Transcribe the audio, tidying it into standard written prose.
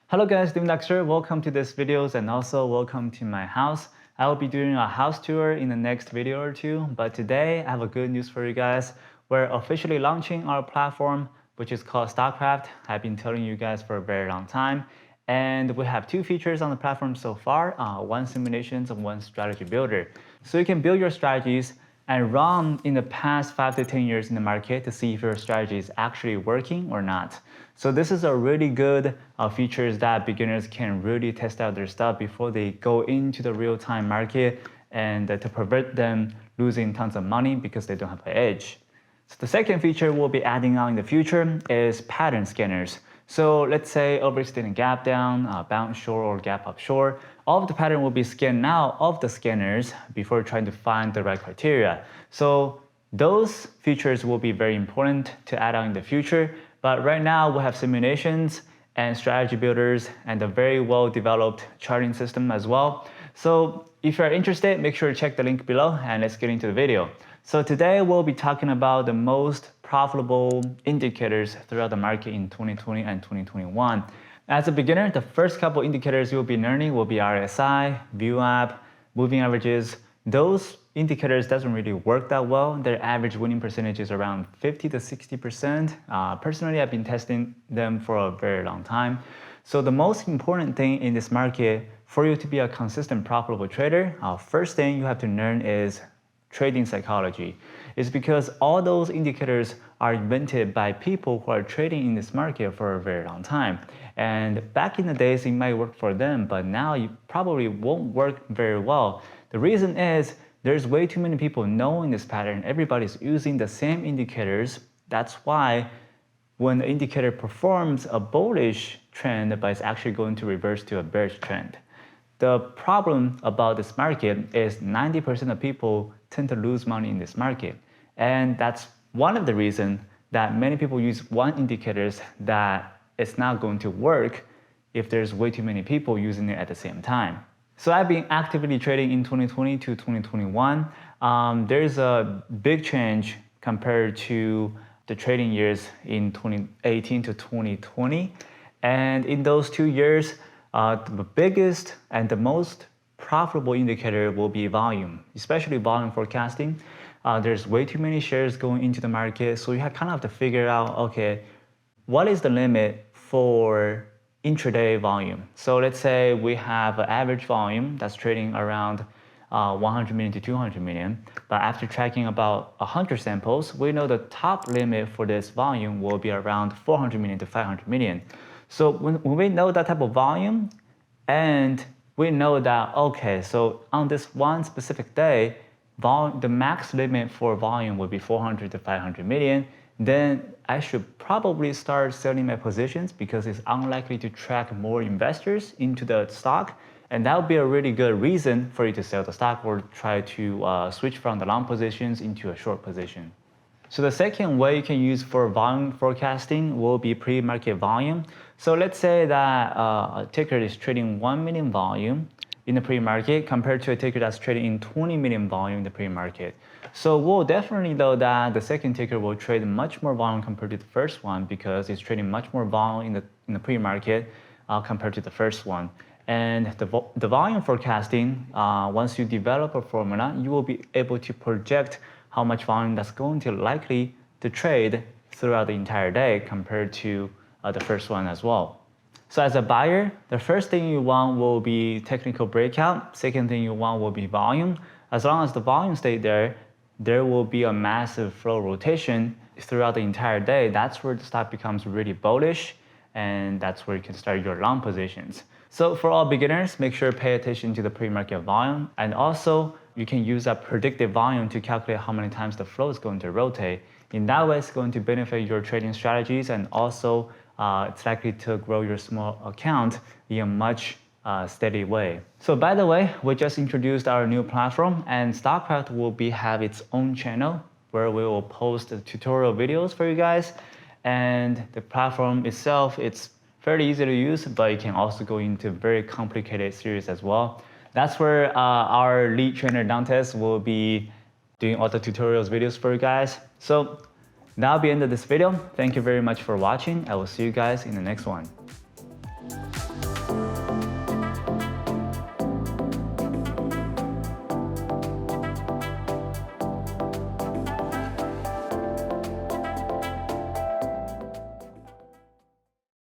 Hello guys, Dexter. Welcome to this videos and also welcome to my house. I will be doing a house tour in the next video or two, but today I have a good news for you guys. We're officially launching our platform, which is called Stockcraft. I've been telling you guys for a very long time. And we have two features on the platform so far, one simulations and one strategy builder. So you can build your strategies and run in the past 5 to 10 years in the market to see if your strategy is actually working or not. So this is a really good features that beginners can really test out their stuff before they go into the real-time market and to prevent them losing tons of money because they don't have an edge. So the second feature we'll be adding on in the future is pattern scanners. So let's say overextending gap down, bounce short or gap up short. All of the pattern will be scanned out of the scanners before trying to find the right criteria. So those features will be very important to add on in the future. But right now we have simulations and strategy builders and a very well developed charting system as well. So if you're interested, make sure to check the link below and let's get into the video. So today we'll be talking about the most profitable indicators throughout the market in 2020 and 2021. As a beginner, the first couple indicators you'll be learning will be RSI, VWAP, moving averages. Those indicators doesn't really work that well. Their average winning percentage is around 50 to 60%. Personally, I've been testing them for a very long time. So the most important thing in this market for you to be a consistent profitable trader, first thing you have to learn is trading psychology. It's because all those indicators are invented by people who are trading in this market for a very long time. And back in the days, it might work for them, but now it probably won't work very well. The reason is there's way too many people knowing this pattern. Everybody's using the same indicators. That's why when the indicator performs a bullish trend, but it's actually going to reverse to a bearish trend. The problem about this market is 90% of people tend to lose money in this market. And that's one of the reasons that many people use one indicator that it's not going to work if there's way too many people using it at the same time. So I've been actively trading in 2020 to 2021. There's a big change compared to the trading years in 2018 to 2020. And in those 2 years, the biggest and the most profitable indicator will be volume, especially volume forecasting. There's way too many shares going into the market, so you kind of have to figure out, okay, what is the limit for intraday volume? So let's say we have an average volume that's trading around 100 million to 200 million, but after tracking about 100 samples, we know the top limit for this volume will be around 400 million to 500 million. So when we know that type of volume and we know that, okay, so on this one specific day, the max limit for volume would be 400 to 500 million, then I should probably start selling my positions because it's unlikely to attract more investors into the stock. And that would be a really good reason for you to sell the stock or try to switch from the long positions into a short position. So the second way you can use for volume forecasting will be pre-market volume. So let's say that a ticker is trading 1 million volume in the pre-market compared to a ticker that's trading in 20 million volume in the pre-market. So we'll definitely know that the second ticker will trade much more volume compared to the first one because it's trading much more volume in the pre-market compared to the first one. And the volume forecasting, once you develop a formula, you will be able to project how much volume that's going to likely to trade throughout the entire day compared to the first one as well. So as a buyer, the first thing you want will be technical breakout. Second thing you want will be volume. As long as the volume stays there, there will be a massive flow rotation throughout the entire day. That's where the stock becomes really bullish, and that's where you can start your long positions. So for all beginners, make sure to pay attention to the pre-market volume, and also you can use that predictive volume to calculate how many times the flow is going to rotate. In that way, it's going to benefit your trading strategies, and also it's likely to grow your small account in a much steady way. So by the way, we just introduced our new platform, and Stockcraft will have its own channel where we will post tutorial videos for you guys. And the platform itself, it's fairly easy to use, but you can also go into very complicated series as well. That's where our lead trainer Dantes will be doing all the tutorials videos for you guys. So that'll be the end of this video. Thank you very much for watching. I will see you guys in the next one.